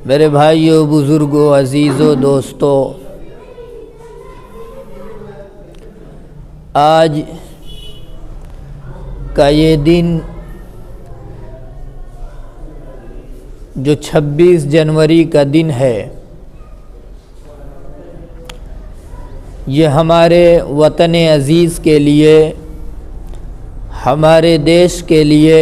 میرے بھائیوں، بزرگوں، عزیزوں، دوستوں، آج کا یہ دن جو 26 جنوری کا دن ہے، یہ ہمارے وطن عزیز کے لیے، ہمارے دیش کے لیے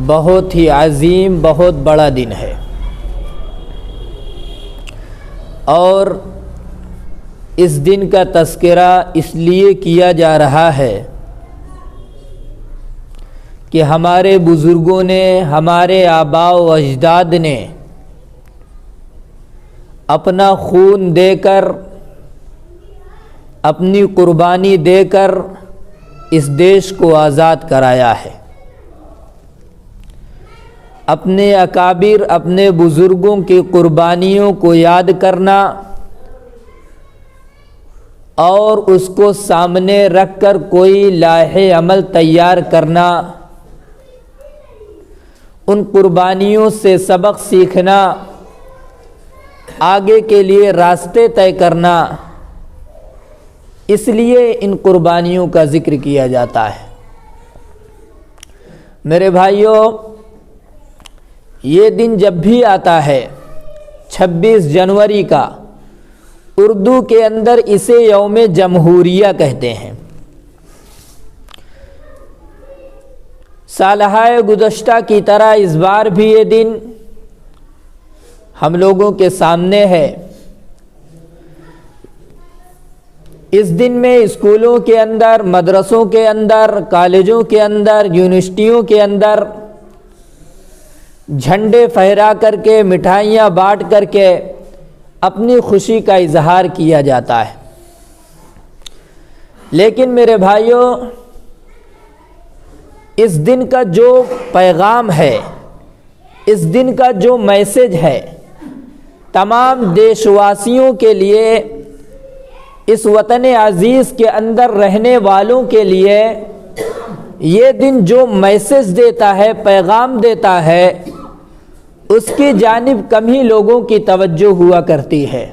بہت ہی عظیم، بہت بڑا دن ہے۔ اور اس دن کا تذکرہ اس لیے کیا جا رہا ہے کہ ہمارے بزرگوں نے، ہمارے آباء و اجداد نے اپنا خون دے کر، اپنی قربانی دے کر اس دیش کو آزاد کرایا ہے۔ اپنے اکابر، اپنے بزرگوں کی قربانیوں کو یاد کرنا اور اس کو سامنے رکھ کر کوئی لائحہ عمل تیار کرنا، ان قربانیوں سے سبق سیکھنا، آگے کے لیے راستے طے کرنا، اس لیے ان قربانیوں کا ذکر کیا جاتا ہے۔ میرے بھائیوں، یہ دن جب بھی آتا ہے 26 جنوری کا، اردو کے اندر اسے یوم جمہوریہ کہتے ہیں۔ سالہ گزشتہ کی طرح اس بار بھی یہ دن ہم لوگوں کے سامنے ہے۔ اس دن میں اسکولوں کے اندر، مدرسوں کے اندر، کالجوں کے اندر، یونیورسٹیوں کے اندر جھنڈے پھہرا کر کے، مٹھائیاں بانٹ کر کے اپنی خوشی کا اظہار کیا جاتا ہے۔ لیکن میرے بھائیوں، اس دن کا جو پیغام ہے، اس دن کا جو میسج ہے، تمام دیش واسیوں کے لیے، اس وطن عزیز کے اندر رہنے والوں کے لیے یہ دن جو میسج دیتا ہے، پیغام دیتا ہے، اس کی جانب کم ہی لوگوں کی توجہ ہوا کرتی ہے۔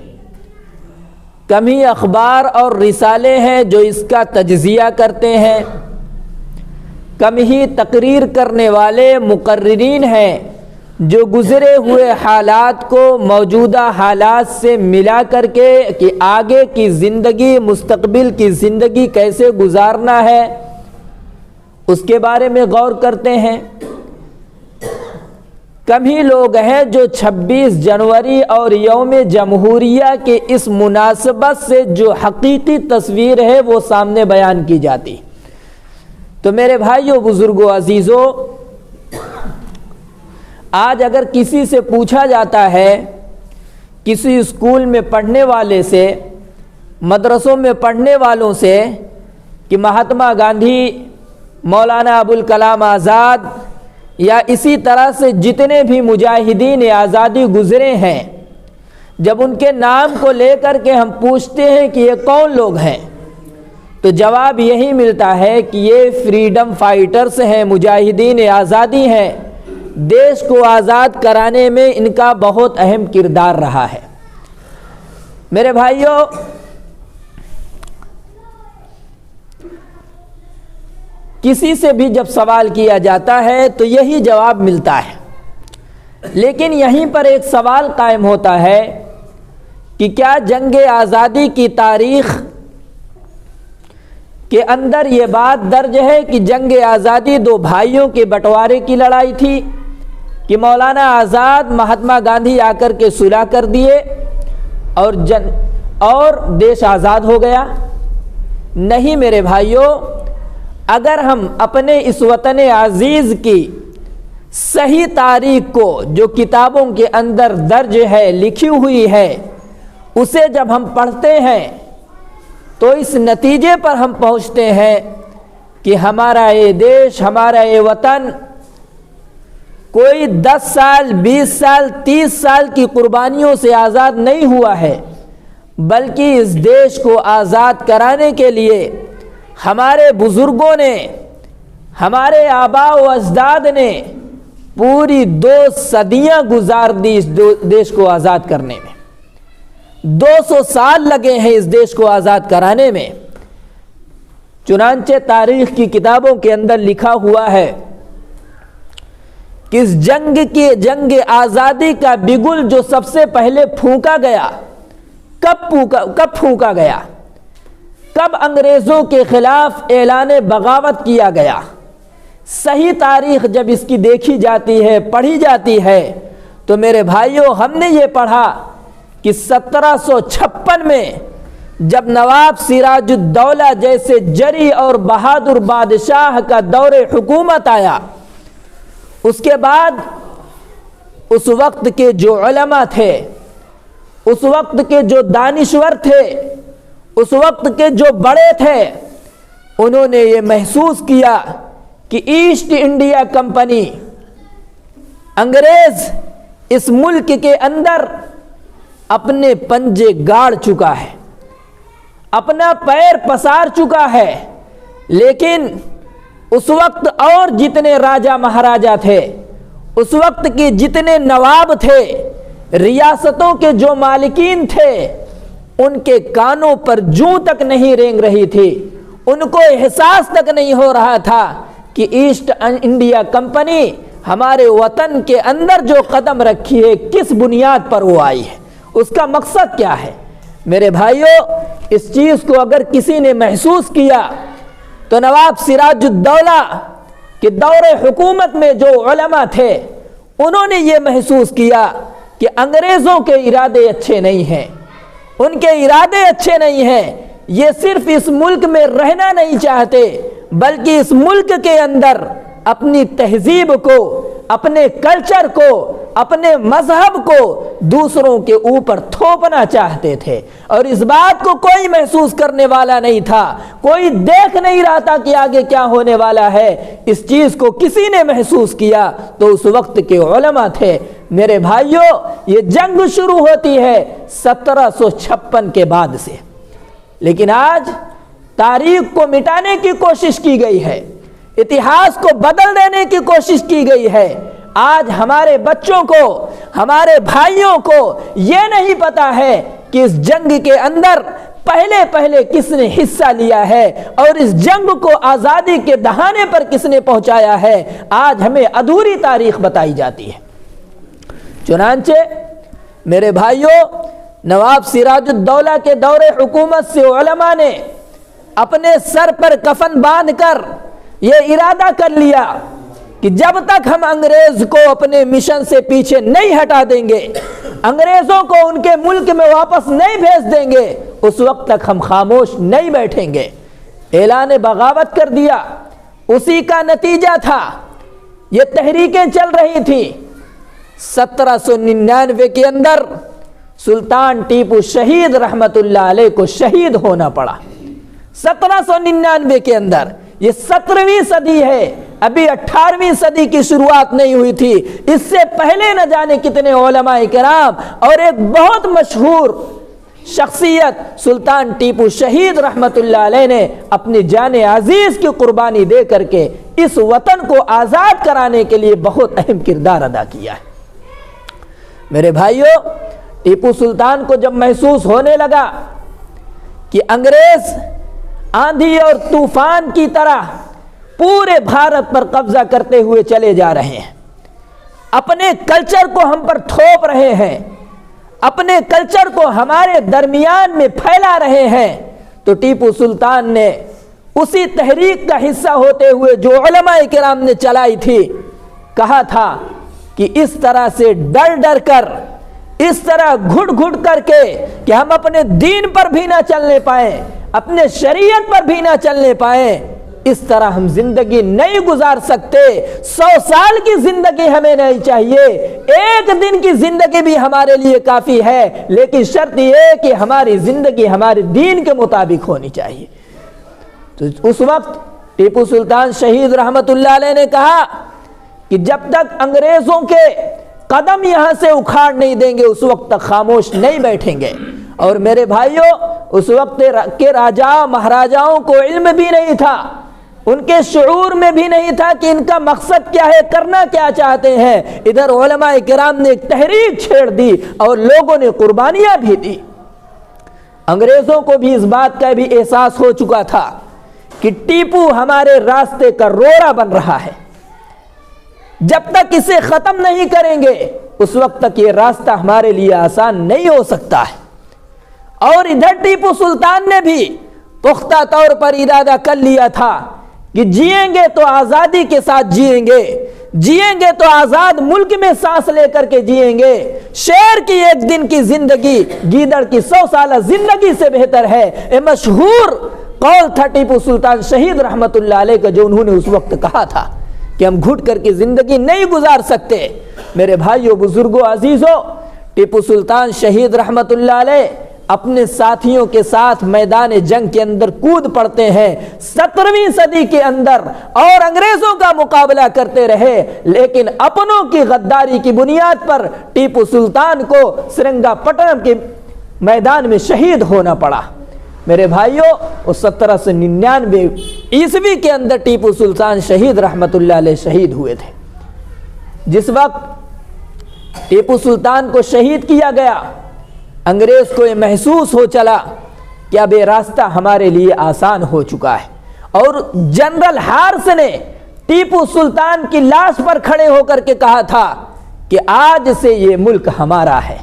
کم ہی اخبار اور رسالے ہیں جو اس کا تجزیہ کرتے ہیں، کم ہی تقریر کرنے والے مقررین ہیں جو گزرے ہوئے حالات کو موجودہ حالات سے ملا کر کے کہ آگے کی زندگی، مستقبل کی زندگی کیسے گزارنا ہے، اس کے بارے میں غور کرتے ہیں۔ کم ہی لوگ ہیں جو 26 جنوری اور یوم جمہوریہ کے اس مناسبت سے جو حقیقی تصویر ہے وہ سامنے بیان کی جاتی۔ تو میرے بھائیوں، بزرگوں، عزیزوں، آج اگر کسی سے پوچھا جاتا ہے، کسی اسکول میں پڑھنے والے سے، مدرسوں میں پڑھنے والوں سے، کہ مہاتما گاندھی، مولانا ابوالکلام آزاد یا اسی طرح سے جتنے بھی مجاہدین آزادی گزرے ہیں، جب ان کے نام کو لے کر کے ہم پوچھتے ہیں کہ یہ کون لوگ ہیں، تو جواب یہی ملتا ہے کہ یہ فریڈم فائٹرز ہیں، مجاہدین آزادی ہیں، دیش کو آزاد کرانے میں ان کا بہت اہم کردار رہا ہے۔ میرے بھائیوں، کسی سے بھی جب سوال کیا جاتا ہے تو یہی جواب ملتا ہے، لیکن یہیں پر ایک سوال قائم ہوتا ہے کہ کیا جنگ آزادی کی تاریخ کے اندر یہ بات درج ہے کہ جنگ آزادی دو بھائیوں کے بٹوارے کی لڑائی تھی، کہ مولانا آزاد، مہاتما گاندھی آ کر کے صلح کر دیے اور دیش آزاد ہو گیا؟ نہیں میرے بھائیوں، اگر ہم اپنے اس وطن عزیز کی صحیح تاریخ کو جو کتابوں کے اندر درج ہے، لکھی ہوئی ہے، اسے جب ہم پڑھتے ہیں تو اس نتیجے پر ہم پہنچتے ہیں کہ ہمارا یہ دیش، ہمارا یہ وطن کوئی 10 سال، 20 سال، 30 سال کی قربانیوں سے آزاد نہیں ہوا ہے، بلکہ اس دیش کو آزاد کرانے کے لیے ہمارے بزرگوں نے، ہمارے آباء و اجداد نے پوری 2 صدیاں گزار دی اس دیش کو آزاد کرنے میں، 200 سال لگے ہیں اس دیش کو آزاد کرانے میں۔ چنانچہ تاریخ کی کتابوں کے اندر لکھا ہوا ہے کہ اس جنگ آزادی کا بگل جو سب سے پہلے پھونکا گیا، کب پھونکا گیا، کب انگریزوں کے خلاف اعلان بغاوت کیا گیا؟ صحیح تاریخ جب اس کی دیکھی جاتی ہے، پڑھی جاتی ہے، تو میرے بھائیوں ہم نے یہ پڑھا کہ 1756 میں جب نواب سراج الدولہ جیسے جری اور بہادر بادشاہ کا دور حکومت آیا، اس کے بعد اس وقت کے جو علماء تھے، اس وقت کے جو دانشور تھے، اس وقت کے جو بڑے تھے، انہوں نے یہ محسوس کیا کہ ایسٹ انڈیا کمپنی، انگریز اس ملک کے اندر اپنے پنجے گاڑ چکا ہے، اپنا پیر پسار چکا ہے۔ لیکن اس وقت اور جتنے راجا مہاراجا تھے، اس وقت کے جتنے نواب تھے، ریاستوں کے جو مالکین تھے، ان کے کانوں پر جوں تک نہیں رینگ رہی تھی، ان کو احساس تک نہیں ہو رہا تھا کہ ایسٹ انڈیا کمپنی ہمارے وطن کے اندر جو قدم رکھی ہے کس بنیاد پر وہ آئی ہے، اس کا مقصد کیا ہے۔ میرے بھائیوں، اس چیز کو اگر کسی نے محسوس کیا تو نواب سراج الدولہ کے دور حکومت میں جو علماء تھے، انہوں نے یہ محسوس کیا کہ انگریزوں کے ارادے اچھے نہیں ہیں، ان کے ارادے اچھے نہیں ہیں، یہ صرف اس ملک میں رہنا نہیں چاہتے بلکہ اس ملک کے اندر اپنی تہذیب کو، اپنے کلچر کو، اپنے مذہب کو دوسروں کے اوپر تھوپنا چاہتے تھے، اور اس بات کو کوئی محسوس کرنے والا نہیں تھا، کوئی دیکھ نہیں رہا تھا کہ آگے کیا ہونے والا ہے۔ اس چیز کو کسی نے محسوس کیا تو اس وقت کے علماء تھے۔ میرے بھائیوں، یہ جنگ شروع ہوتی ہے 1756 کے بعد سے، لیکن آج تاریخ کو مٹانے کی کوشش کی گئی ہے، اتہاس کو بدل دینے کی کوشش کی گئی ہے۔ آج ہمارے بچوں کو، ہمارے بھائیوں کو یہ نہیں پتا ہے کہ اس جنگ کے اندر پہلے کس نے حصہ لیا ہے اور اس جنگ کو آزادی کے دہانے پر کس نے پہنچایا ہے۔ آج ہمیں ادھوری تاریخ بتائی جاتی ہے۔ چنانچہ میرے بھائیوں، نواب سراج الدولہ کے دور حکومت سے علماء نے اپنے سر پر کفن باندھ کر یہ ارادہ کر لیا کہ جب تک ہم انگریز کو اپنے مشن سے پیچھے نہیں ہٹا دیں گے، انگریزوں کو ان کے ملک میں واپس نہیں بھیج دیں گے، اس وقت تک ہم خاموش نہیں بیٹھیں گے۔ اعلان بغاوت کر دیا۔ اسی کا نتیجہ تھا، یہ تحریکیں چل رہی تھی۔ 1799 کے اندر سلطان ٹیپو شہید رحمت اللہ علیہ کو شہید ہونا پڑا۔ 1799 کے اندر، یہ 17ویں صدی ہے، ابھی 18ویں صدی کی شروعات نہیں ہوئی تھی۔ اس سے پہلے نہ جانے کتنے علماء کرام اور ایک بہت مشہور شخصیت سلطان ٹیپو شہید رحمت اللہ علیہ نے اپنی جان عزیز کی قربانی دے کر کے اس وطن کو آزاد کرانے کے لیے بہت اہم کردار ادا کیا ہے۔ میرے بھائیوں، ٹیپو سلطان کو جب محسوس ہونے لگا کہ انگریز آندھی اور طوفان کی طرح پورے بھارت پر قبضہ کرتے ہوئے چلے جا رہے ہیں، اپنے کلچر کو ہم پر تھوپ رہے ہیں، اپنے کلچر کو ہمارے درمیان میں پھیلا رہے ہیں، تو ٹیپو سلطان نے اسی تحریک کا حصہ ہوتے ہوئے جو علماء کرام نے چلائی تھی، کہا تھا کہ اس طرح سے ڈر ڈر کر، اس طرح گھٹ گھٹ کر کے کہ ہم اپنے دین پر بھی نہ چلنے پائیں، اپنے شریعت پر بھی نہ چلنے پائیں، اس طرح ہم زندگی نہیں گزار سکتے۔ 100 سال کی زندگی ہمیں نہیں چاہیے، ایک دن کی زندگی بھی ہمارے لیے کافی ہے، لیکن شرط یہ کہ ہماری زندگی ہمارے دین کے مطابق ہونی چاہیے۔ تو اس وقت ٹیپو سلطان شہید رحمت اللہ علیہ نے کہا کہ جب تک انگریزوں کے قدم یہاں سے اکھاڑ نہیں دیں گے اس وقت تک خاموش نہیں بیٹھیں گے۔ اور میرے بھائیوں، اس وقت کے راجا مہاراجاؤں کو علم بھی نہیں تھا ان کے شعور میں بھی نہیں تھا کہ ان کا مقصد کیا ہے، کرنا کیا چاہتے ہیں۔ ادھر علماء کرام نے ایک تحریک چھیڑ دی اور لوگوں نے قربانیاں بھی دی۔ انگریزوں کو بھی اس بات کا بھی احساس ہو چکا تھا کہ ٹیپو ہمارے راستے کا روڑا بن رہا ہے، جب تک اسے ختم نہیں کریں گے اس وقت تک یہ راستہ ہمارے لیے آسان نہیں ہو سکتا ہے۔ اور ادھر ٹیپو سلطان نے بھی پختہ طور پر ارادہ کر لیا تھا کہ جئیں گے تو آزادی کے ساتھ جئیں گے، جئیں گے تو آزاد ملک میں سانس لے کر کے جئیں گے۔ شیر کی ایک دن کی زندگی گیدڑ کی 100 سالہ زندگی سے بہتر ہے، یہ مشہور قول تھا ٹیپو سلطان شہید رحمت اللہ علیہ کا، جو انہوں نے اس وقت کہا تھا کہ ہم گھٹ کر کے زندگی نہیں گزار سکتے۔ میرے بھائیوں، بزرگوں، عزیزوں، ٹیپو سلطان شہید رحمت اللہ علیہ اپنے ساتھیوں کے ساتھ میدان جنگ کے اندر کود پڑتے ہیں 17ویں صدی کے اندر، اور انگریزوں کا مقابلہ کرتے رہے، لیکن اپنوں کی غداری کی بنیاد پر ٹیپو سلطان کو سرنگا پٹنم کے میدان میں شہید ہونا پڑا۔ میرے بھائیوں، اس 1799 عیسوی کے اندر ٹیپو سلطان شہید رحمت اللہ علیہ شہید ہوئے تھے۔ جس وقت ٹیپو سلطان کو شہید کیا گیا، انگریز کو یہ محسوس ہو چلا کہ اب یہ راستہ ہمارے لیے آسان ہو چکا ہے، اور جنرل ہارس نے ٹیپو سلطان کی لاش پر کھڑے ہو کر کے کہا تھا کہ آج سے یہ ملک ہمارا ہے۔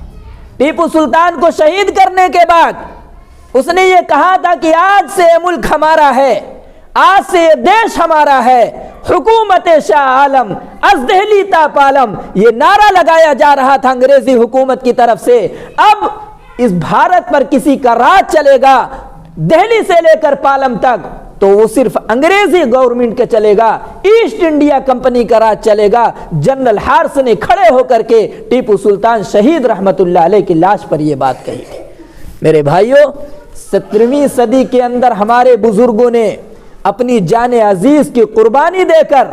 ٹیپو سلطان کو شہید کرنے کے بعد اس نے یہ کہا تھا کہ آج سے یہ ملک ہمارا ہے، آج سے یہ دیش ہمارا ہے، حکومت شاہ عالم از دہلی تا پالم، یہ نعرہ لگایا جا رہا تھا انگریزی حکومت کی طرف سے۔ اب اس بھارت پر کسی کا راج چلے گا دہلی سے لے کر پالم تک تو وہ صرف انگریزی گورنمنٹ کا چلے گا، ایسٹ انڈیا کمپنی کا راج چلے گا۔ جنرل ہارس نے کھڑے ہو کر کے ٹیپو سلطان شہید رحمت اللہ علیہ کی لاش پر یہ بات کہی تھی۔ میرے بھائیوں، 17ویں صدی کے اندر ہمارے بزرگوں نے اپنی جان عزیز کی قربانی دے کر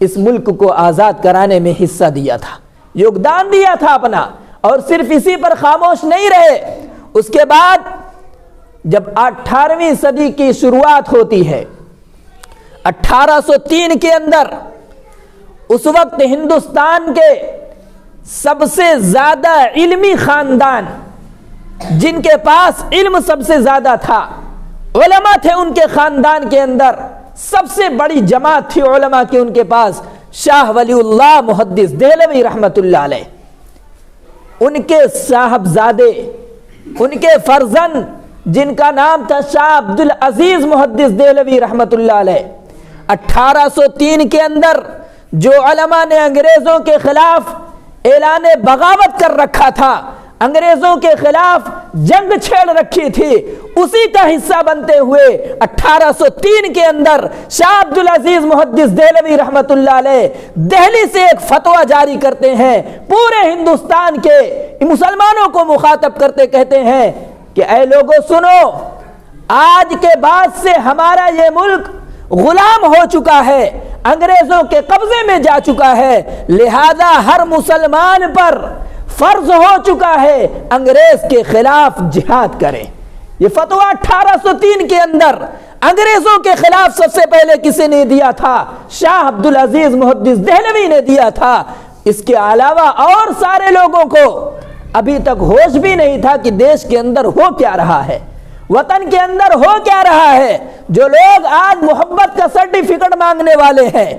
اس ملک کو آزاد کرانے میں حصہ دیا تھا، یوگدان دیا تھا اپنا، اور صرف اسی پر خاموش نہیں رہے۔ اس کے بعد جب 18ویں صدی کی شروعات ہوتی ہے 1803 کے اندر، اس وقت ہندوستان کے سب سے زیادہ علمی خاندان، جن کے پاس علم سب سے زیادہ تھا، علماء تھے ان کے خاندان کے اندر، سب سے بڑی جماعت تھی علماء کی ان کے پاس، شاہ ولی اللہ محدث دہلوی رحمت اللہ علیہ، ان کے صاحبزادے، ان کے فرزند جن کا نام تھا شاہ عبدالعزیز محدث دہلوی رحمت اللہ علیہ، 1803 کے اندر جو علماء نے انگریزوں کے خلاف اعلان بغاوت کر رکھا تھا، انگریزوں کے خلاف جنگ چھیڑ رکھی تھی، اسی کا حصہ بنتے ہوئے 1803 کے اندر شاہ عبدالعزیز محدث دہلوی رحمت اللہ علیہ دہلی سے ایک فتویٰ جاری کرتے ہیں، پورے ہندوستان کے مسلمانوں کو مخاطب کرتے کہتے ہیں کہ اے لوگوں سنو، آج کے بعد سے ہمارا یہ ملک غلام ہو چکا ہے، انگریزوں کے قبضے میں جا چکا ہے، لہذا ہر مسلمان پر فرض ہو چکا ہے انگریز کے خلاف جہاد کرے۔ یہ فتویٰ 1803 کے اندر انگریزوں کے خلاف سب سے پہلے کسی نے دیا تھا؟ شاہ عبدالعزیز محدث دہلوی نے دیا تھا۔ اس کے علاوہ اور سارے لوگوں کو ابھی تک ہوش بھی نہیں تھا کہ دیش کے اندر ہو کیا رہا ہے، وطن کے اندر ہو کیا رہا ہے۔ جو لوگ آج محبت کا سرٹیفکیٹ مانگنے والے ہیں،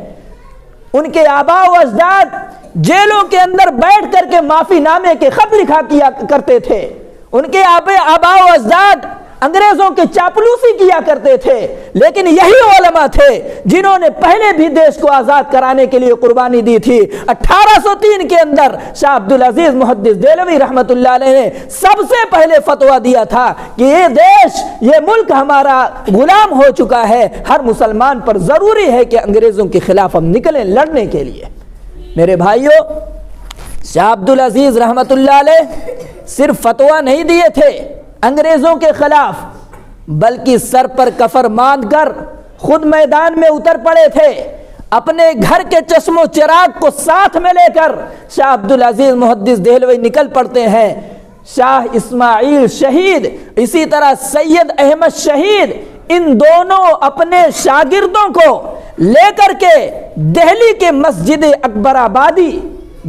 ان کے آباء و اجداد جیلوں کے اندر بیٹھ کر کے معافی نامے کے خط لکھا کیا کرتے تھے، ان کے آباء و اجداد انگریزوں کے چاپلوسی کیا کرتے تھے، لیکن یہی علماء تھے جنہوں نے پہلے بھی دیش کو آزاد کرانے کے لیے قربانی دی تھی۔ 1803 کے اندر شاہ عبدالعزیز محدث دہلوی رحمت اللہ علیہ نے سب سے پہلے فتویٰ دیا تھا کہ یہ دیش، یہ ملک ہمارا غلام ہو چکا ہے، ہر مسلمان پر ضروری ہے کہ انگریزوں کے خلاف ہم نکلیں لڑنے کے لیے۔ میرے بھائیوں، شاہ عبدالعزیز رحمت اللہ علیہ صرف فتویٰ نہیں دیے تھے انگریزوں کے خلاف، بلکہ سر پر کفر باندھ کر خود میدان میں اتر پڑے تھے، اپنے گھر کے چشم و چراغ کو ساتھ میں لے کر شاہ عبدالعزیز محدث دہلوی نکل پڑتے ہیں۔ شاہ اسماعیل شہید، اسی طرح سید احمد شہید، ان دونوں اپنے شاگردوں کو لے کر کے دہلی کے مسجد اکبر آبادی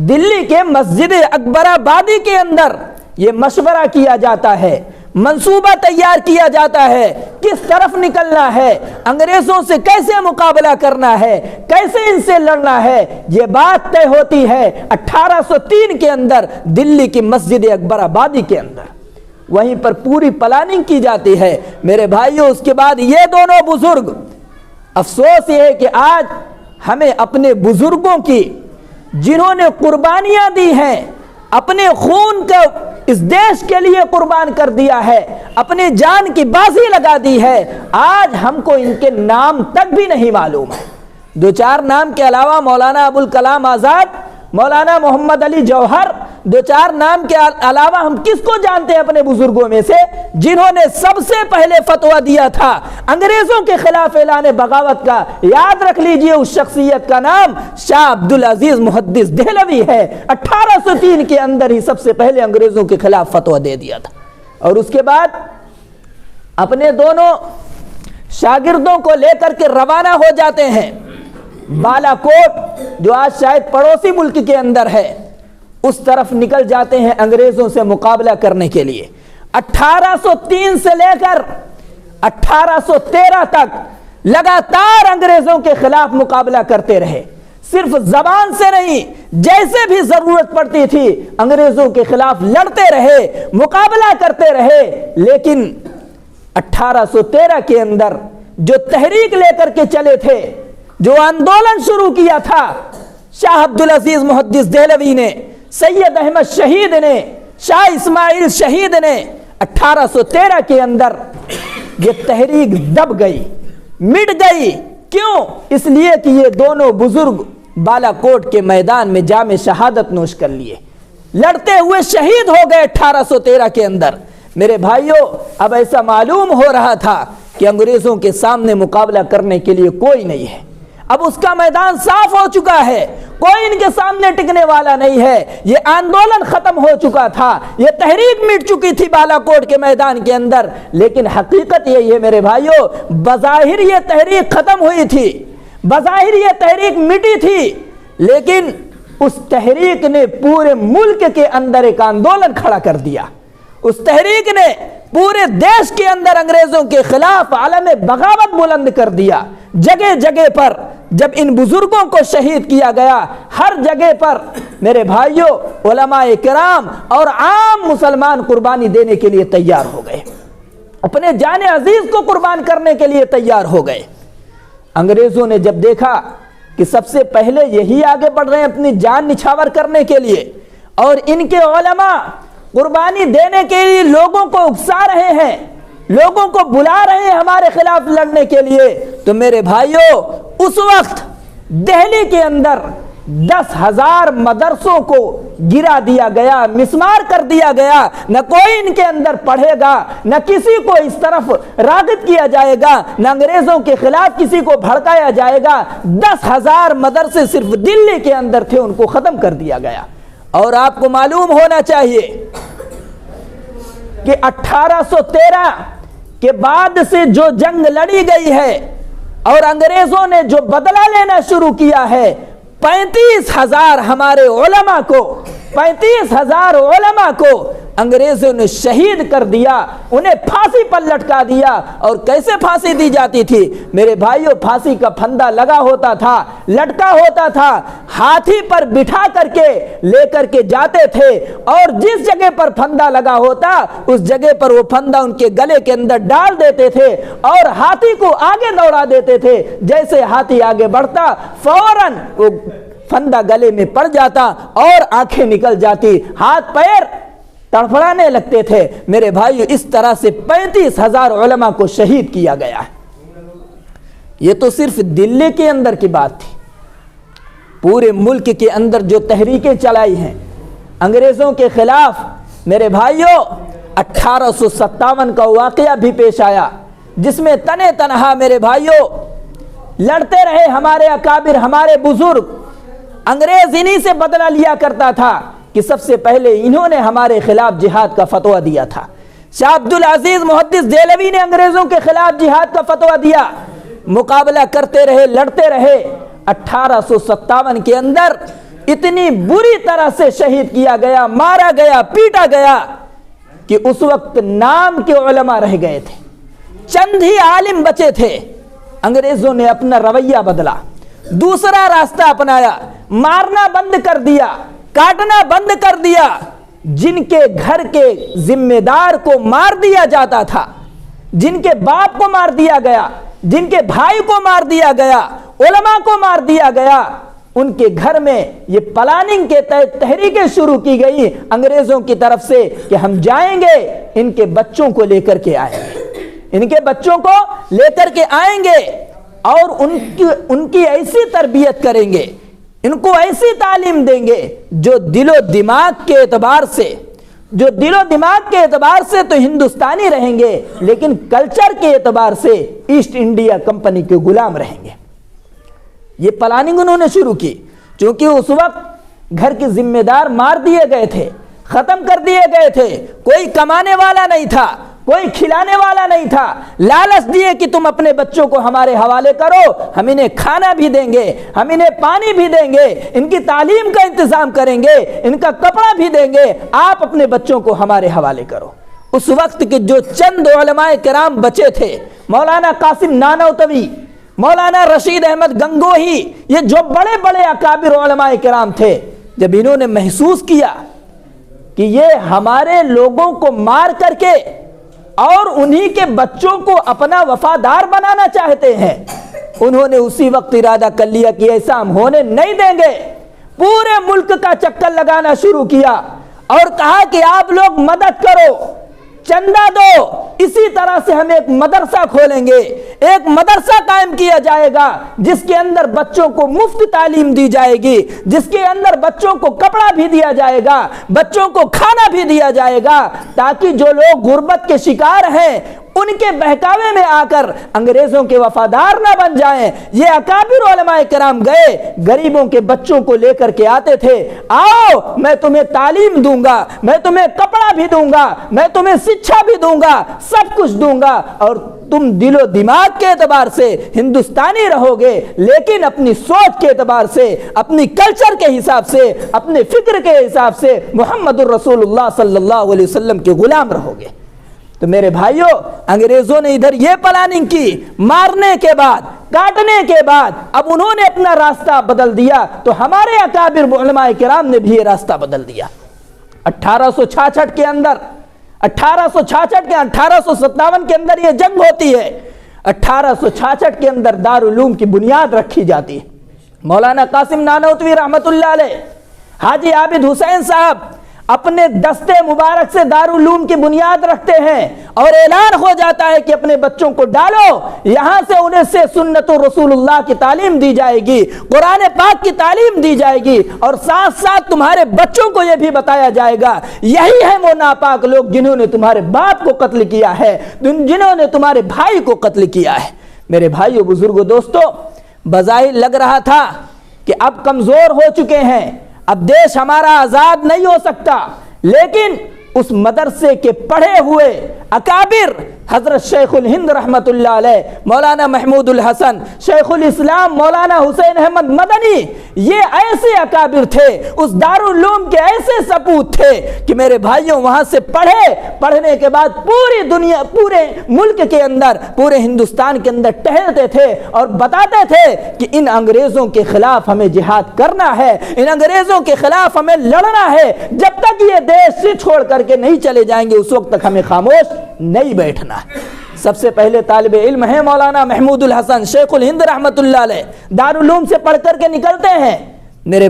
دلی کے مسجد اکبر آبادی کے اندر یہ مشورہ کیا جاتا ہے، منصوبہ تیار کیا جاتا ہے، کس طرف نکلنا ہے، انگریزوں سے کیسے مقابلہ کرنا ہے، کیسے ان سے لڑنا ہے۔ یہ بات طے ہوتی ہے 1803 کے اندر دلی کی مسجد اکبر آبادی کے اندر، وہیں پر پوری پلاننگ کی جاتی ہے۔ میرے بھائیوں، اس کے بعد یہ دونوں بزرگ، افسوس یہ ہے کہ آج ہمیں اپنے بزرگوں کی، جنہوں نے قربانیاں دی ہیں، اپنے خون کو اس دیش کے لیے قربان کر دیا ہے، اپنی جان کی بازی لگا دی ہے، آج ہم کو ان کے نام تک بھی نہیں معلوم ہے۔ دو چار نام کے علاوہ مولانا ابوالکلام آزاد، مولانا محمد علی جوہر، دو چار نام کے علاوہ ہم کس کو جانتے ہیں اپنے بزرگوں میں سے، جنہوں نے سب سے پہلے فتویٰ دیا تھا انگریزوں کے خلاف اعلان بغاوت کا؟ یاد رکھ لیجئے، اس شخصیت کا نام شاہ عبدالعزیز محدث دہلوی ہے۔ 1803 کے اندر ہی سب سے پہلے انگریزوں کے خلاف فتویٰ دے دیا تھا، اور اس کے بعد اپنے دونوں شاگردوں کو لے کر کے روانہ ہو جاتے ہیں بالا کوٹ، جو آج شاید پڑوسی ملک کے اندر ہے، اس طرف نکل جاتے ہیں انگریزوں سے مقابلہ کرنے کے لیے۔ 1803 سے لے کر 1813 تک لگاتار انگریزوں کے خلاف مقابلہ کرتے رہے، صرف زبان سے نہیں، جیسے بھی ضرورت پڑتی تھی انگریزوں کے خلاف لڑتے رہے، مقابلہ کرتے رہے۔ لیکن 1813 کے اندر جو تحریک لے کر کے چلے تھے، جو آندولن شروع کیا تھا شاہ عبدالعزیز محدث دہلوی نے، سید احمد شہید نے، شاہ اسماعیل شہید نے، 1813 کے اندر یہ تحریک دب گئی، مٹ گئی۔ کیوں؟ اس لیے کہ یہ دونوں بزرگ بالا کوٹ کے میدان میں جام شہادت نوش کر لیے، لڑتے ہوئے شہید ہو گئے 1813 کے اندر۔ میرے بھائیوں، اب ایسا معلوم ہو رہا تھا کہ انگریزوں کے سامنے مقابلہ کرنے کے لیے کوئی نہیں ہے، اب اس کا میدان صاف ہو چکا ہے، کوئی ان کے سامنے ٹکنے والا نہیں ہے۔ یہ آندولن ختم ہو چکا تھا، یہ تحریک مٹ چکی تھی بالا کوٹ کے میدان کے اندر، لیکن حقیقت یہی ہے میرے بھائیوں، بظاہر یہ تحریک ختم ہوئی تھی، بظاہر یہ تحریک مٹی تھی، لیکن اس تحریک نے پورے ملک کے اندر ایک آندولن کھڑا کر دیا۔ اس تحریک نے پورے دیش کے اندر انگریزوں کے خلاف علم بغاوت بلند کر دیا۔ جگہ جگہ پر جب ان بزرگوں کو شہید کیا گیا، ہر جگہ پر میرے بھائیوں علماء کرام اور عام مسلمان قربانی دینے کے لیے تیار ہو گئے، اپنے جان عزیز کو قربان کرنے کے لیے تیار ہو گئے۔ انگریزوں نے جب دیکھا کہ سب سے پہلے یہی آگے بڑھ رہے ہیں اپنی جان نچھاور کرنے کے لیے، اور ان کے علماء قربانی دینے کے لیے لوگوں کو اکسا رہے ہیں، لوگوں کو بلا رہے ہیں ہمارے خلاف لڑنے کے لیے، تو میرے بھائیوں اس وقت دہلی کے اندر 10,000 مدرسوں کو گرا دیا گیا، مسمار کر دیا گیا۔ نہ کوئی ان کے اندر پڑھے گا، نہ کسی کو اس طرف راغب کیا جائے گا، نہ انگریزوں کے خلاف کسی کو بھڑکایا جائے گا۔ 10,000 مدرسے صرف دلی کے اندر تھے، ان کو ختم کر دیا گیا۔ اور آپ کو معلوم ہونا چاہیے کہ 1813 کے بعد سے جو جنگ لڑی گئی ہے اور انگریزوں نے جو بدلہ لینا شروع کیا ہے، 35,000 ہمارے علماء کو، 35,000 علماء کو انگریزوں نے شہید کر دیا، انہیں پھانسی پر لٹکا دیا۔ اور کیسے پھانسی دی جاتی تھی میرے بھائیوں؟ پھانسی کا پھندا لگا ہوتا تھا، لٹکا ہوتا تھا، ہاتھی پر بٹھا کر کے لے کر کے جاتے تھے، اور جس جگہ پر پھندا لگا ہوتا اس جگہ پر وہ پھندا ان کے گلے کے اندر ڈال دیتے تھے اور ہاتھی کو آگے دوڑا دیتے تھے۔ جیسے ہاتھی آگے بڑھتا فوراً وہ پھندا گلے میں پڑ جاتا اور آنکھیں نکل جاتی، ہاتھ پیر تڑپڑانے لگتے تھے۔ میرے بھائیو، اس طرح سے 35,000 علماء کو شہید کیا گیا ہے۔ یہ تو صرف دلی کے اندر کی بات تھی، پورے ملک کے اندر جو تحریکیں چلائی ہیں انگریزوں کے خلاف، میرے بھائیو 1857 کا واقعہ بھی پیش آیا، جس میں تنے تنہا میرے بھائیو لڑتے رہے ہمارے اکابر، ہمارے بزرگ۔ انگریز انہی سے بدلہ لیا کرتا تھا کہ سب سے پہلے انہوں نے ہمارے خلاف جہاد کا فتویٰ دیا تھا، شاہ عبدالعزیز محدث دہلوی نے انگریزوں کے خلاف جہاد کا فتویٰ دیا، مقابلہ کرتے رہے، لڑتے رہے۔ 1857 کے اندر اتنی بری طرح سے شہید کیا گیا، مارا گیا، پیٹا گیا کہ اس وقت نام کے علماء رہ گئے تھے، چند ہی عالم بچے تھے۔ انگریزوں نے اپنا رویہ بدلا، دوسرا راستہ اپنایا، مارنا بند کر دیا، کاٹنا بند کر دیا۔ جن کے گھر کے ذمہ دار کو مار دیا جاتا تھا، جن کے باپ کو مار دیا گیا، جن کے بھائی کو مار دیا گیا، علماء کو مار دیا گیا، ان کے گھر میں یہ پلاننگ کے تحت تحریکیں شروع کی گئی انگریزوں کی طرف سے کہ ہم جائیں گے، ان کے بچوں کو لے کر کے آئیں گے، ان کے بچوں کو لے کر کے آئیں گے اور ان کی ایسی تربیت کریں گے، ان کو ایسی تعلیم دیں گے جو دل و دماغ کے اعتبار سے تو ہندوستانی رہیں گے، لیکن کلچر کے اعتبار سے ایسٹ انڈیا کمپنی کے غلام رہیں گے۔ یہ پلاننگ انہوں نے شروع کی، چونکہ اس وقت گھر کے ذمہ دار مار دیے گئے تھے، ختم کر دیے گئے تھے، کوئی کمانے والا نہیں تھا، کوئی کھلانے والا نہیں تھا۔ لالچ دیے کہ تم اپنے بچوں کو ہمارے حوالے کرو، ہم انہیں کھانا بھی دیں گے، ہم انہیں پانی بھی دیں گے، ان کی تعلیم کا انتظام کریں گے، ان کا کپڑا بھی دیں گے، آپ اپنے بچوں کو ہمارے حوالے کرو۔ اس وقت کے جو چند علماء کرام بچے تھے، مولانا قاسم نانوتوی، مولانا رشید احمد گنگوہی، یہ جو بڑے بڑے اکابر علماء کرام تھے، جب انہوں نے محسوس کیا کہ یہ ہمارے لوگوں کو مار کر کے اور انہی کے بچوں کو اپنا وفادار بنانا چاہتے ہیں، انہوں نے اسی وقت ارادہ کر لیا کہ ایسا ہم ہونے نہیں دیں گے۔ پورے ملک کا چکر لگانا شروع کیا اور کہا کہ آپ لوگ مدد کرو، چندہ دو، اسی طرح سے ہم ایک مدرسہ کھولیں گے، ایک مدرسہ قائم کیا جائے گا جس کے اندر بچوں کو مفت تعلیم دی جائے گی، جس کے اندر بچوں کو کپڑا بھی دیا جائے گا، بچوں کو کھانا بھی دیا جائے گا، تاکہ جو لوگ غربت کے شکار ہیں ان کے بہکاوے میں آ کر انگریزوں کے وفادار نہ بن جائیں۔ یہ اکابر علماء کرام گئے، غریبوں کے بچوں کو لے کر کے آتے تھے، آؤ میں تمہیں تعلیم دوں گا، میں تمہیں کپڑا بھی دوں گا، میں تمہیں شکشا بھی دوں گا، سب کچھ دوں گا، اور تم دل و دماغ کے اعتبار سے ہندوستانی رہو گے، لیکن اپنی سوچ کے اعتبار سے، اپنی کلچر کے حساب سے، اپنے فکر کے حساب سے محمد الرسول اللہ صلی اللہ علیہ وسلم کے غلام رہو گے۔ تو میرے بھائیوں، انگریزوں نے ادھر یہ پلاننگ کی، مارنے کے بعد، کاٹنے کے بعد، اب انہوں نے اپنا راستہ بدل دیا، تو ہمارے اکابر علماء کرام نے بھی یہ راستہ بدل دیا۔ 1866 کے اندر 1857 کے اندر یہ جنگ ہوتی ہے۔ 1866 کے اندر دارالعلوم کی بنیاد رکھی جاتی ہے۔ مولانا قاسم نانوتوی رحمت اللہ علیہ، حاجی عابد حسین صاحب اپنے دستے مبارک سے دارالعلوم کی بنیاد رکھتے ہیں، اور اعلان ہو جاتا ہے کہ اپنے بچوں کو ڈالو، یہاں سے انہیں سے سنت رسول اللہ کی تعلیم دی جائے گی، قرآن پاک کی تعلیم دی جائے گی، اور ساتھ ساتھ تمہارے بچوں کو یہ بھی بتایا جائے گا یہی ہے وہ ناپاک لوگ جنہوں نے تمہارے باپ کو قتل کیا ہے، جنہوں نے تمہارے بھائی کو قتل کیا ہے۔ میرے بھائیو، بزرگوں، دوستو، بظاہر لگ رہا تھا کہ اب کمزور ہو چکے ہیں، اب دیش ہمارا آزاد نہیں ہو سکتا، لیکن اس مدرسے کے پڑھے ہوئے اکابر حضرت شیخ الہند رحمت اللہ علیہ، مولانا محمود الحسن، شیخ الاسلام مولانا حسین احمد مدنی، یہ ایسے اکابر تھے، اس دارالعلوم کے ایسے سپوت تھے کہ میرے بھائیوں وہاں سے پڑھنے کے بعد پوری دنیا، پورے ملک کے اندر، پورے ہندوستان کے اندر ٹہلتے تھے اور بتاتے تھے کہ ان انگریزوں کے خلاف ہمیں جہاد کرنا ہے، ان انگریزوں کے خلاف ہمیں لڑنا ہے، جب تک یہ دیش سے چھوڑ کر کے نہیں چلے جائیں گے اس وقت تک ہمیں خاموش نہیں بیٹھنا۔ سب سے پہلے طالب علم ہیں مولانا محمود الحسن، شیخ الہند رحمت اللہ علیہ، دارالعلوم سے پڑھ کر کے نکلتے ہیں۔ میرے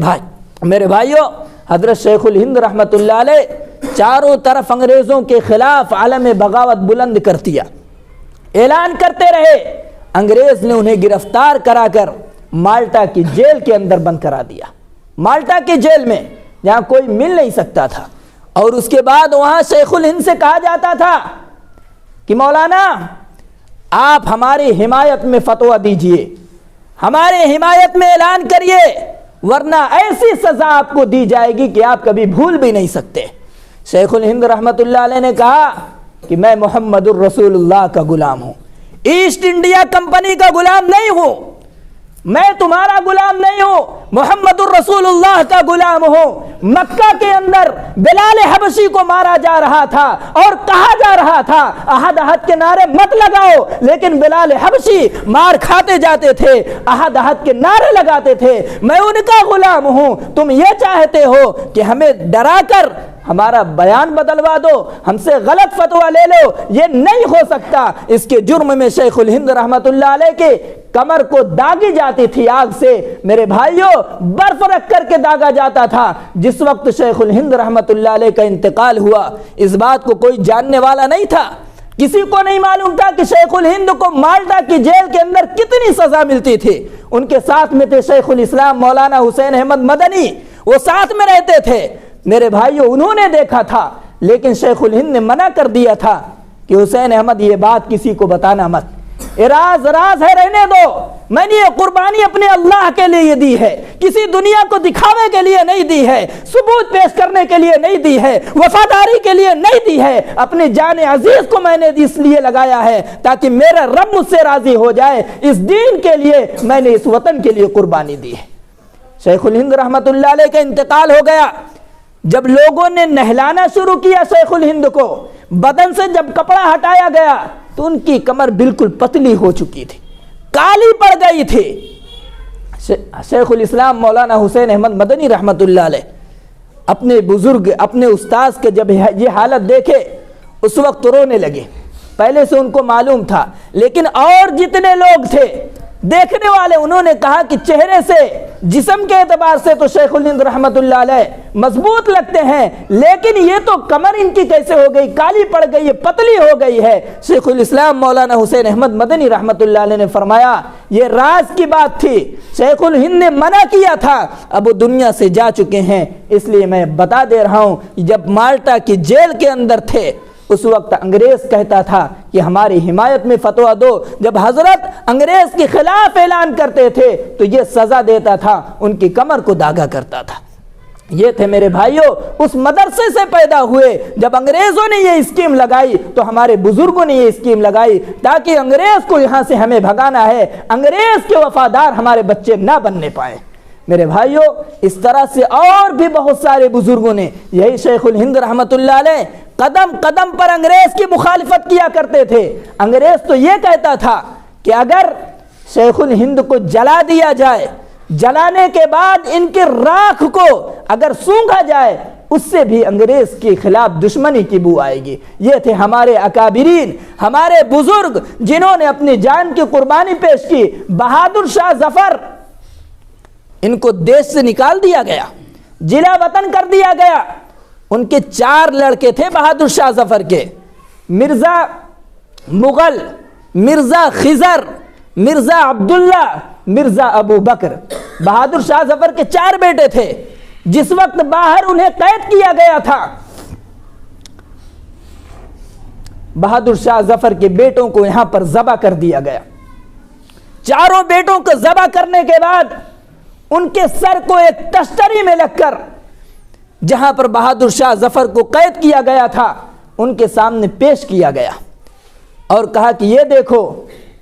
بھائیوں، حضرت شیخ الہند رحمت اللہ علیہ چاروں طرف انگریزوں کے خلاف علم بغاوت بلند کر دیا، اعلان کرتے رہے۔ انگریز نے انہیں گرفتار کرا کر مالٹا کی جیل کے اندر بند کرا دیا، مالٹا کی جیل میں، جہاں کوئی مل نہیں سکتا تھا، اور اس کے بعد وہاں شیخ الہند سے کہا جاتا تھا کہ مولانا آپ ہماری حمایت میں فتویٰ دیجئے، ہمارے حمایت میں اعلان کریے، ورنہ ایسی سزا آپ کو دی جائے گی کہ آپ کبھی بھول بھی نہیں سکتے۔ شیخ الہند رحمت اللہ علیہ نے کہا کہ میں محمد الرسول اللہ کا غلام ہوں، ایسٹ انڈیا کمپنی کا غلام نہیں ہوں، میں تمہارا غلام نہیں ہوں، محمد الرسول اللہ کا غلام ہوں۔ مکہ کے اندر بلال حبشی کو مارا جا رہا تھا اور کہا جا رہا تھا احد احد کے نعرے مت لگاؤ، لیکن بلال حبشی مار کھاتے جاتے تھے، احد احد کے نعرے لگاتے تھے، میں ان کا غلام ہوں۔ تم یہ چاہتے ہو کہ ہمیں ڈرا کر ہمارا بیان بدلوا دو، ہم سے غلط فتویٰ لے لو، یہ نہیں ہو سکتا۔ اس کے جرم میں شیخ الہند رحمت اللہ علیہ کے کمر کو داغی جاتی تھی آگ سے، میرے بھائیوں برف رکھ کر کے داغا جاتا تھا۔ جس وقت شیخ الہند رحمت اللہ علیہ کا انتقال ہوا، اس بات کو کوئی جاننے والا نہیں تھا، کسی کو نہیں معلوم تھا کہ شیخ الہند کو مالٹا کی جیل کے اندر کتنی سزا ملتی تھی۔ ان کے ساتھ میں تھے شیخ الاسلام مولانا حسین احمد مدنی، وہ ساتھ میں رہتے تھے۔ میرے بھائیوں انہوں نے دیکھا تھا، لیکن شیخ الہند نے منع کر دیا تھا کہ حسین احمد یہ بات کسی کو بتانا مت، راز راز ہے، رہنے دو، میں نے یہ قربانی اپنے اللہ کے لیے دی ہے، کسی دنیا کو دکھاوے کے لیے نہیں دی ہے، ثبوت پیش کرنے کے لیے نہیں دی ہے، وفاداری کے لیے نہیں دی ہے، اپنی جان عزیز کو میں نے اس لیے لگایا ہے تاکہ میرا رب مجھ سے راضی ہو جائے، اس دین کے لیے میں نے اس وطن کے لیے قربانی دی ہے۔ شیخ الہند رحمت اللہ علیہ کا انتقال ہو گیا۔ جب لوگوں نے نہلانا شروع کیا شیخ الہند کو، بدن سے جب کپڑا ہٹایا گیا تو ان کی کمر بالکل پتلی ہو چکی تھی، کالی پڑ گئی تھی۔ شیخ الاسلام مولانا حسین احمد مدنی رحمت اللہ علیہ اپنے بزرگ، اپنے استاذ کے جب یہ حالت دیکھے اس وقت رونے لگے۔ پہلے سے ان کو معلوم تھا، لیکن اور جتنے لوگ تھے دیکھنے والے، انہوں نے کہا کہ چہرے سے، جسم کے اعتبار سے تو شیخ الہند رحمت اللہ علیہ مضبوط لگتے ہیں، لیکن یہ تو کمر ان کی کیسے ہو گئی، کالی پڑ گئی ہے، پتلی ہو گئی ہے۔ شیخ الاسلام مولانا حسین احمد مدنی رحمت اللہ علیہ نے فرمایا یہ راز کی بات تھی، شیخ الہند نے منع کیا تھا، اب وہ دنیا سے جا چکے ہیں، اس لیے میں بتا دے رہا ہوں۔ جب مالٹا کی جیل کے اندر تھے اس وقت انگریز کہتا تھا کہ ہماری حمایت میں فتویٰ دو، جب حضرت انگریز کے خلاف اعلان کرتے تھے تو یہ سزا دیتا تھا، ان کی کمر کو داغا کرتا تھا۔ یہ تھے میرے بھائیوں اس مدرسے سے پیدا ہوئے۔ جب انگریزوں نے یہ اسکیم لگائی تو ہمارے بزرگوں نے یہ اسکیم لگائی تاکہ انگریز کو یہاں سے ہمیں بھگانا ہے، انگریز کے وفادار ہمارے بچے نہ بننے پائیں۔ میرے بھائیوں اس طرح سے اور بھی بہت سارے بزرگوں نے، یہی شیخ الہند رحمت اللہ علیہ قدم قدم پر انگریز کی مخالفت کیا کرتے تھے۔ انگریز تو یہ کہتا تھا کہ اگر شیخ الہند کو جلا دیا جائے، جلانے کے بعد ان کے راکھ کو اگر سونگھا جائے اس سے بھی انگریز کے خلاف دشمنی کی بو آئے گی۔ یہ تھے ہمارے اکابرین، ہمارے بزرگ جنہوں نے اپنی جان کی قربانی پیش کی۔ بہادر شاہ ظفر، ان کو دیش سے نکال دیا گیا، جلا وطن کر دیا گیا۔ ان کے 4 لڑکے تھے بہادر شاہ ظفر کے، مرزا مغل، مرزا خضر، مرزا عبداللہ، مرزا ابو بکر۔ بہادر شاہ ظفر کے 4 بیٹے تھے۔ جس وقت باہر انہیں قید کیا گیا تھا، بہادر شاہ ظفر کے بیٹوں کو یہاں پر ذبح کر دیا گیا۔ 4 بیٹوں کو ذبح کرنے کے بعد ان کے سر کو ایک تشتری میں لگ کر جہاں پر بہادر شاہ ظفر کو قید کیا گیا تھا ان کے سامنے پیش کیا گیا اور کہا کہ یہ دیکھو،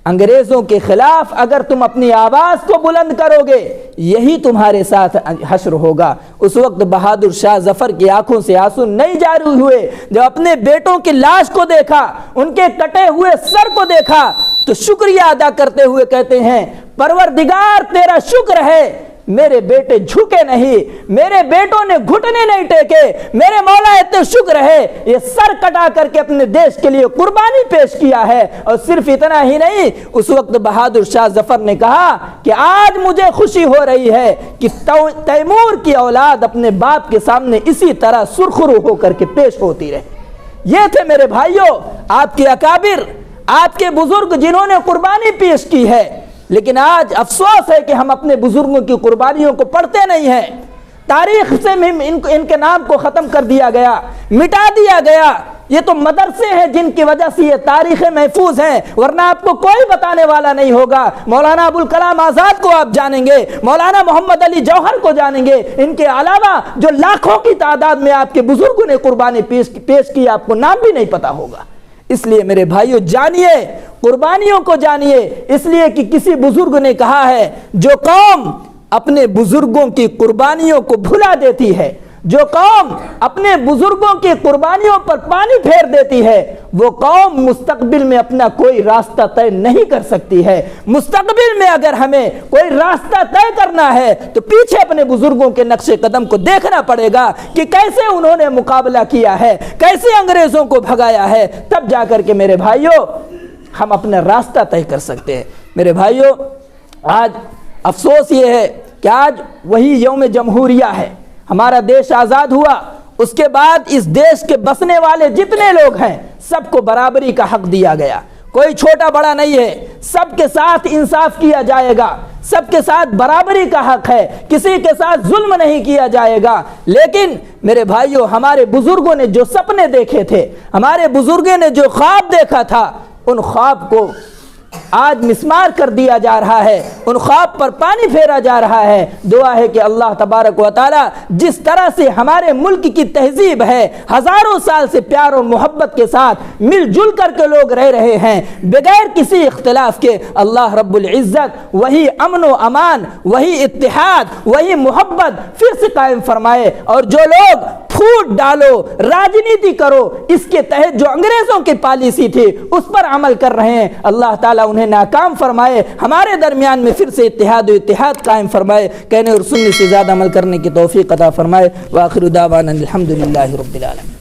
انگریزوں کے خلاف اگر تم اپنی آواز کو بلند کرو گے یہی تمہارے ساتھ حشر ہوگا۔ اس وقت بہادر شاہ ظفر کی آنکھوں سے آنسو نہیں جاری ہوئے۔ جب اپنے بیٹوں کی لاش کو دیکھا، ان کے کٹے ہوئے سر کو دیکھا تو شکریہ ادا کرتے ہوئے کہتے ہیں پروردگار تیرا شکر ہے، میرے بیٹے جھکے نہیں، میرے بیٹوں نے گھٹنے نہیں ٹیکے، میرے مولا اتنے شکر ہے یہ سر کٹا کر کے اپنے دیش کے لیے قربانی پیش کیا ہے۔ اور صرف اتنا ہی نہیں، اس وقت بہادر شاہ ظفر نے کہا کہ آج مجھے خوشی ہو رہی ہے کہ تیمور کی اولاد اپنے باپ کے سامنے اسی طرح سرخرو ہو کر کے پیش ہوتی رہے۔ یہ تھے میرے بھائیوں آپ کے اکابر، آپ کے بزرگ جنہوں نے قربانی پیش کی ہے۔ لیکن آج افسوس ہے کہ ہم اپنے بزرگوں کی قربانیوں کو پڑھتے نہیں ہیں، تاریخ سے ان کے نام کو ختم کر دیا گیا، مٹا دیا گیا۔ یہ تو مدرسے ہیں جن کی وجہ سے یہ تاریخیں محفوظ ہیں، ورنہ آپ کو کوئی بتانے والا نہیں ہوگا۔ مولانا ابوالکلام آزاد کو آپ جانیں گے، مولانا محمد علی جوہر کو جانیں گے، ان کے علاوہ جو لاکھوں کی تعداد میں آپ کے بزرگوں نے قربانی پیش کی آپ کو نام بھی نہیں پتا ہوگا۔ اس لیے میرے بھائیو جانیے، قربانیوں کو جانیے، اس لیے کہ کسی بزرگ نے کہا ہے جو قوم اپنے بزرگوں کی قربانیوں کو بھلا دیتی ہے، جو قوم اپنے بزرگوں کی قربانیوں پر پانی پھیر دیتی ہے، وہ قوم مستقبل میں اپنا کوئی راستہ طے نہیں کر سکتی ہے۔ مستقبل میں اگر ہمیں کوئی راستہ طے کرنا ہے تو پیچھے اپنے بزرگوں کے نقش قدم کو دیکھنا پڑے گا کہ کیسے انہوں نے مقابلہ کیا ہے، کیسے انگریزوں کو بھگایا ہے، تب جا کر کے میرے بھائیوں ہم اپنا راستہ طے کر سکتے ہیں۔ میرے بھائیوں، آج افسوس یہ ہے کہ آج وہی یوم جمہوریہ ہے، ہمارا دیش آزاد ہوا، اس کے بعد اس دیش کے بسنے والے جتنے لوگ ہیں سب کو برابری کا حق دیا گیا، کوئی چھوٹا بڑا نہیں ہے، سب کے ساتھ انصاف کیا جائے گا، سب کے ساتھ برابری کا حق ہے، کسی کے ساتھ ظلم نہیں کیا جائے گا۔ لیکن میرے بھائیوں، ہمارے بزرگوں نے جو سپنے دیکھے تھے، ہمارے بزرگوں نے جو خواب دیکھا تھا، ان خواب کو آج مسمار کر دیا جا رہا ہے، ان خواب پر پانی پھیرا جا رہا ہے۔ دعا ہے کہ اللہ تبارک و تعالی جس طرح سے ہمارے ملک کی تہذیب ہے، ہزاروں سال سے پیار اور محبت کے ساتھ مل جل کر کے لوگ رہ رہے ہیں بغیر کسی اختلاف کے، اللہ رب العزت وہی امن و امان، وہی اتحاد، وہی محبت پھر سے قائم فرمائے، اور جو لوگ پھوٹ ڈالو، راجنیتی کرو، اس کے تحت جو انگریزوں کی پالیسی تھی اس پر عمل کر رہے ہیں، اللہ تعالیٰ انہیں ناکام فرمائے، ہمارے درمیان میں پھر سے اتحاد و اتحاد قائم فرمائے، کہنے اور سننے سے زیادہ عمل کرنے کی توفیق عطا فرمائے۔ وآخر دعوانا الحمدللہ رب العالمین۔